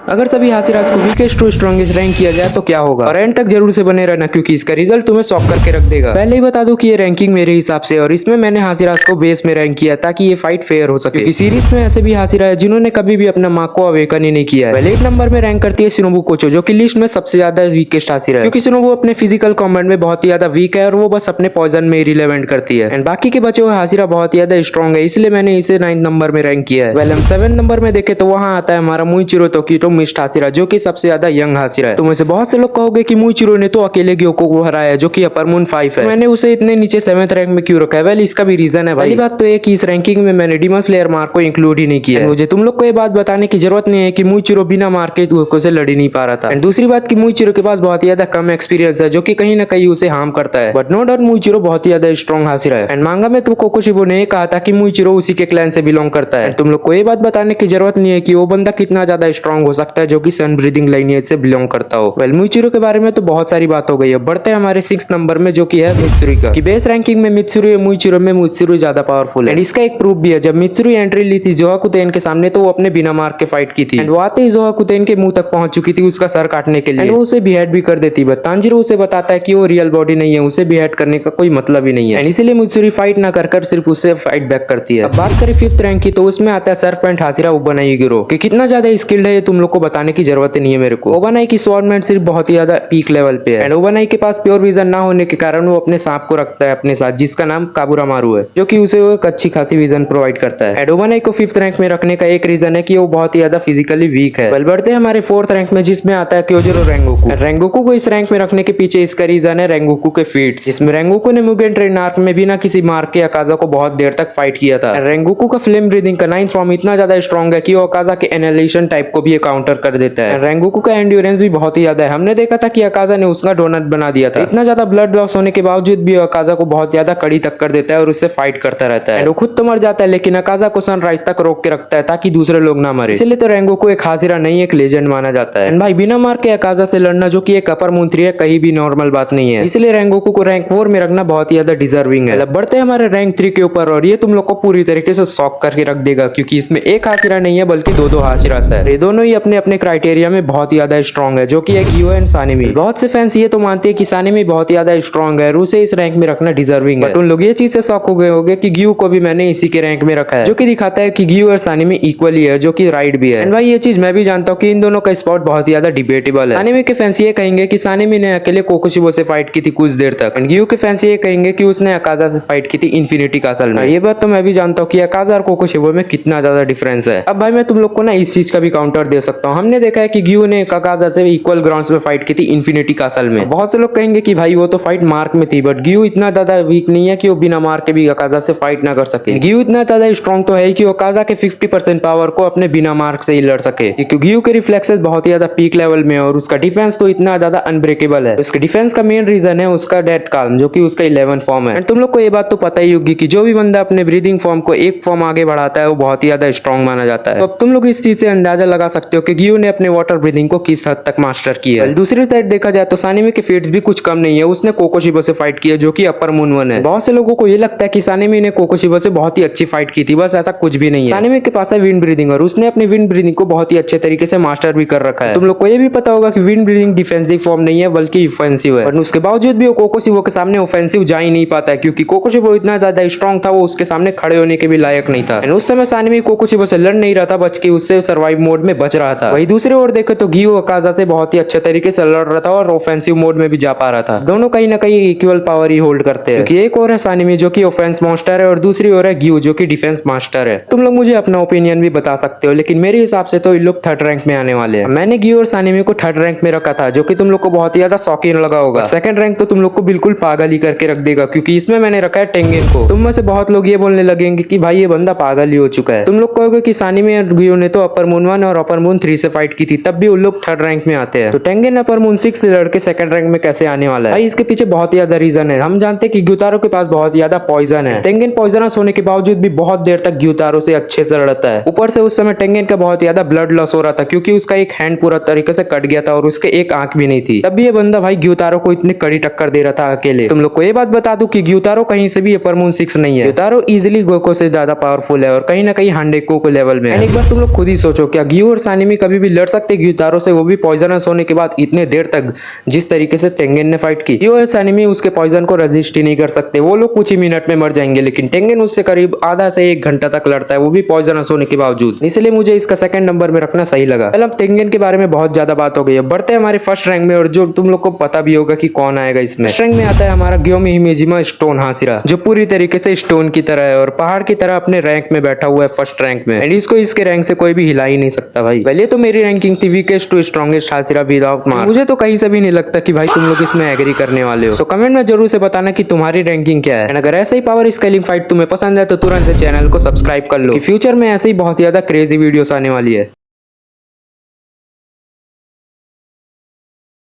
अगर सभी हासिराज को वीकेस्ट टू स्ट्रॉन्गेस्ट रैंक किया जाए तो क्या होगा, और एंड तक जरूर से बने रहना क्योंकि इसका रिजल्ट तुम्हें शॉक करके रख देगा। पहले ही बता दूं कि ये रैंकिंग मेरे हिसाब से, और इसमें मैंने हासिराज को बेस में रैंक किया ताकि ये फाइट फेयर हो सके, क्योंकि सीरीज में ऐसे भी हासिरा है जिन्होंने कभी भी अपना मार्क को अवेकन ही नहीं किया है। पहले एक नंबर में रैंक करती है शिनोबु कोचो, जो कि लिस्ट में सबसे ज्यादा वीकेस्ट हासिरा है, क्योंकि शिनोबु अपने फिजिकल कॉम्बैट में बहुत ही ज्यादा वीक है और वो बस अपने पॉइजन में ही रिलेवेंट करती है। एंड बाकी के बचे हुए हासिरा बहुत ही ज्यादा स्ट्रॉन्ग है, इसलिए मैंने इसे 9th नंबर में रैंक किया है। वेल हम 7th नंबर में देखे तो वहां आता है हमारा मुइचिरो तोकिटो मिस्ट हासिरा, जो कि सबसे ज्यादा यंग हासिरा है। तुम में से बहुत से लोग कहोगे कि मुइचिरो ने तो अकेले ग्योको को हराया है, जो कि अपर मून 5 है। मैंने उसे इतने नीचे 7th रैंक में क्यों रखा है? वेल इसका भी रीजन है। पहली बात तो एक इस रैंकिंग में मैंने डीमन स्लेयर मार्क को इंक्लूड ही नहीं किया। मुझे तुम लोग को ये बात बताने की जरूरत नहीं है कि मुइचिरो बिना मार के ग्योको से लड़ ही नहीं पा रहा था। एंड दूसरी बात की मुइचिरो के पास बहुत ही ज्यादा कम एक्सपीरियंस है, जो कि कहीं ना कहीं उसे हार्म करता है। बट नो डाउट मुइचिरो बहुत ही ज्यादा स्ट्रॉन्ग हासिरा है। एंड मांगा में तो कोकोशिबो ने कहा था कि मुइचिरो उसी के क्लैन से बिलोंग करता है। तुम लोग को ये बात बताने की जरूरत नहीं है कि वो बंदा कितना ज्यादा स्ट्रॉन्ग हो सकता है जो कि सन ब्रीदिंग लाइनेज से बिलोंग करता हो। वेल मुइचिरो के बारे में तो बहुत सारी बात हो गई है। बढ़ते हैं हमारे 6th नंबर में, जो कि है मित्सुरी का, कि बेस रैंकिंग में मित्सुरी और मुइचिरो में मुइचिरो ज्यादा पावरफुल है। एंड इसका एक प्रूफ भी है, जब मित्सुरी एंट्री ली थी जोहाकुतेन के सामने तो वो अपने बिना मार के फाइट की थी। एंड वो आते ही जोहाकुतेन के मुंह तक पहुंच चुकी थी उसका सर काटने के लिए। एंड वो उसे बिहेड भी कर देती, बट तांजिरो उसे बताता है कि वो रियल बॉडी नहीं है, उसे बिहेड करने का कोई मतलब ही नहीं है। एंड इसीलिए मित्सुरी फाइट ना कर सिर्फ उसे फाइट बैक करती है। अब बात करें 5th रैंक की, तो उसमें आता है सर्फ एंड हासिरा ओबानाइगिरो, कि कितना ज्यादा स्किल्ड है ये तुम लोग को बताने की जरूरत नहीं है मेरे को। ओबानाई की स्वॉर्डमैन सिर्फ बहुत ही ज्यादा पीक लेवल पे है। एंड ओबानाई के पास प्योर विजन ना होने के कारण वो अपने सांप को रखता है अपने साथ, जिसका नाम काबुरामारू है, जो कि उसे एक अच्छी खासी विजन प्रोवाइड करता है। एंड ओबानाई को 5th रैंक में रखने का एक रीजन है कि वो बहुत ही ज्यादा फिजिकली वीक है। वेल बढ़ते हैं हमारे 4th रैंक में, जिसमें आता है क्योजरो रेंगोकू। रेंगोकू को इस रैंक में रखने के पीछे इसका रीजन है रेंगोकू के फीट्स, जिसमें रेंगोकू ने मुगेन ट्रेन आर्क में बिना किसी मार्क के अकाजा को बहुत देर तक फाइट किया था। रेंगोकू का फ्लेम ब्रीदिंग का 9th फॉर्म इतना ज्यादा स्ट्रॉन्ग है कि वो अकाजा के एनालिशन टाइप को भी काउंटर कर देता है। रेंगोकू का एंड्योरेंस भी बहुत ही ज्यादा है। हमने देखा था कि अकाजा ने उसका डोनट बना दिया था। इतना ज्यादा ब्लड लॉस होने के बावजूद भी अकाजा को बहुत ज्यादा कड़ी टक्कर देता है और उससे फाइट करता रहता है। वो खुद तो मर जाता है, लेकिन अकाजा को सनराइज तक रोक के रखता है ताकि दूसरे लोग ना मरे। इसलिए तो रेंगोकू एक हासिरा नहीं, एक लेजेंड माना जाता है। भाई बिना मार के अकाजा से लड़ना, जो कि एक अपर मून 3 है, कहीं भी नॉर्मल बात नहीं है। इसलिए रेंगोकू को रैंक 4 में रखना बहुत ही ज्यादा डिजर्विंग है। बढ़ते हैं हमारे रैंक 3 के ऊपर, और ये तुम लोग को पूरी तरीके से शॉक करके रख देगा, क्योंकि इसमें एक हासिरा नहीं है बल्कि दो हासिरास है। ये दोनों ही अपने अपने क्राइटेरिया में बहुत ही ज्यादा स्ट्रॉन्ग है, जो कि है गियो एंड सानेमी। बहुत से फैंस ये तो मानते हैं कि सानेमी बहुत ही ज्यादा स्ट्रॉन्ग है और उसे इस रैंक में रखना डिजर्विंग है। बट उन लोग ये चीज से शॉक हो गए होंगे कि गियो को भी मैंने इसी के रैंक में रखा है, जो कि दिखाता है कि गियो और सानेमी इक्वली है, जो कि राइट भी है। एंड भाई ये चीज मैं भी जानता हूँ कि इन दोनों का स्पॉट बहुत ही ज्यादा डिबेटेबल है। सानेमी के फैंस ये कहेंगे कि सानेमी ने अकेले कोकोशिबो से फाइट की थी कुछ देर तक, एंड गियो के फैंस ये कहेंगे कि उसने अकाजा से फाइट की थी इन्फिनिटी कासल में। ये बात तो मैं भी जानता हूँ कि अकाजा और कोकोशिबो में कितना ज्यादा डिफरेंस है। अब भाई मैं तुम लोग को ना इस चीज का भी काउंटर दे सकता हूँ। हमने देखा है कि गियो ने अकाजा से इक्वल ग्राउंड्स में फाइट की थी इन्फिनिटी कासल में। बहुत से लोग कहेंगे कि भाई वो तो फाइट मार्क में थी, बट गियो इतना ज्यादा वीक नहीं है कि वो बिना मार के भी अकाजा से फाइट ना कर सके। गियो इतना ज्यादा स्ट्रॉन्ग तो है कि वो अकाजा के 50% पावर को अपने बिना मार्क से ही लड़ सके, क्योंकि गियो के रिफ्लेक्सेस बहुत ही ज्यादा पीक लेवल में है और उसका डिफेंस तो इतना ज्यादा अनब्रेकेबल है। उसके डिफेंस का मेन रीजन है उसका डेड काल्म, जो कि उसका 11th फॉर्म है। एंड तुम लोग को ये बात तो पता ही होगी कि जो भी बंदा अपने ब्रीदिंग फॉर्म को एक फॉर्म आगे बढ़ाता है वो बहुत ही ज्यादा स्ट्रॉन्ग माना जाता है। तो अब तुम लोग इस चीज से अंदाजा लगा सकते हो कि गियो ने अपने वाटर ब्रीदिंग को किस हद तक मास्टर किया है। दूसरी साइड देखा जाए तो सानेमी के फीट्स भी कुछ कम नहीं है। उसने कोकोशिबो से फाइट किया, जो कि अपर मून 1 है। बहुत से लोगों को ये लगता है कि सानेमी ने कोकोशिबो से बहुत ही अच्छी फाइट की थी, बस ऐसा कुछ भी नहीं है। सानेमी के पास है विंड ब्रीदिंग और उसने अपनी विंड ब्रीदिंग को बहुत ही अच्छे तरीके से मास्टर भी कर रखा है। तुम लोग को ये भी पता होगा कि विंड ब्रीदिंग डिफेंसिव फॉर्म नहीं है बल्कि ऑफेंसिव है, पर उसके बावजूद भी वो कोकोशिबो के सामने ऑफेंसिव जा ही नहीं पाता है, क्योंकि कोकोशिबो इतना ज्यादा स्ट्रॉन्ग था वो उसके सामने खड़े होने के भी लायक नहीं था। उस समय सानेमी कोकोशिबो से लड़ नहीं रहा था, बल्कि उससे सर्वाइव मोड में बच रहा था। वही दूसरे ओर देखे तो गियो अकाजा से बहुत ही अच्छे तरीके से लड़ रहा था और ऑफेंसिव मोड में भी जा पा रहा था। दोनों कहीं ना कहीं इक्वल पावर ही होल्ड करते हैं, क्योंकि एक और है सानेमी जो कि ऑफेंस मास्टर है और दूसरी ओर है गियो जो कि डिफेंस मास्टर है। तुम लोग मुझे अपना ओपिनियन भी बता सकते हो, लेकिन मेरे हिसाब से तो इन लोग 3rd रैंक में आने वाले हैं। मैंने गियो और सानेमी को 3rd रैंक में रखा था, जो कि तुम लोग को बहुत ही ज्यादा शौकीन लगा होगा। 2nd रैंक तो तुम लोग को बिल्कुल पागल ही करके रख देगा, क्योंकि इसमें मैंने रखा है टेंगेन को। तुम में से बहुत लोग ये बोलने लगेंगे कि भाई ये बंदा पागल ही हो चुका है। तुम लोग कहोगे कि सानेमी और गियो ने तो अपर मून 1 और अपर मून 3 से फाइट की थी, तब भी उन लोग 3rd रैंक में आते हैं। तो टेंगेन अपर मून 6 से लड़के 2nd रैंक में कैसे आने वाला है? भाई इसके पीछे बहुत ही ज्यादा रीजन है। हम जानते हैं कि ग्यूतारो के पास बहुत ज्यादा पॉइजन है। टेंगेन पॉइजनस होने के बावजूद भी बहुत देर तक ग्यूतारो से अच्छे से लड़ता है। ऊपर से उस समय टेंगेन का बहुत ज्यादा ब्लड लॉस हो रहा था, क्योंकि उसका एक हैंड पूरा तरीके से कट गया था और उसके एक आंख भी नहीं थी। तब भी ये बंदा भाई ग्यूतारो को इतनी कड़ी टक्कर दे रहा था अकेले। तुम लोग को ये बात बता दूं कि ग्यूतारो कहीं से भी अपर मून 6 नहीं है। ग्यूतारो इजिली गोको से ज्यादा पावरफुल है और कहीं ना कहीं हांडेको के लेवल में। एक बार तुम लोग खुद ही सोचो, क्या गियो और सानेमी एनिमी कभी भी लड़ सकते ग्यूतारो से, वो भी पॉइजनस होने के बाद इतने देर तक जिस तरीके से टेंगेन ने फाइट की। यूएस एनिमी उसके पॉइजन को रेजिस्ट ही नहीं कर सकते, वो लोग कुछ ही मिनट में मर जाएंगे, लेकिन टेंगेन उससे करीब आधा से 1 घंटा तक लड़ता है, वो भी पॉइजनस होने के बावजूद। इसलिए मुझे इसका सेकंड नंबर में रखना सही लगा। चल अब टेंगेन के बारे में बहुत ज्यादा बात हो गई है, बढ़ते हैं हमारे फर्स्ट रैंक में, और जो तुम लोग को पता भी होगा कि कौन आएगा इसमें। फर्स्ट रैंक में आता है हमारा ग्योमी हिमेजिमा स्टोन हासिरा, जो पूरी तरीके से स्टोन की तरह है और पहाड़ की तरह अपने रैंक में बैठा हुआ है फर्स्ट रैंक में, एंड इसको इसके रैंक से कोई भी हिला ही नहीं सकता भाई। पहले तो मेरी रैंकिंग थी वीकेस्ट टू स्ट्रॉन्गेस्ट हासिरा विदाउट मार, मुझे तो कहीं से भी नहीं लगता कि भाई तुम लोग इसमें एग्री करने वाले हो। तो कमेंट में जरूर से बताना कि तुम्हारी रैंकिंग क्या है, एंड अगर ऐसे ही पावर स्केलिंग फाइट तुम्हें पसंद है तो तुरंत से चैनल को सब्सक्राइब कर लो, कि फ्यूचर में ऐसे ही बहुत ज्यादा क्रेजी वीडियोस आने वाली है।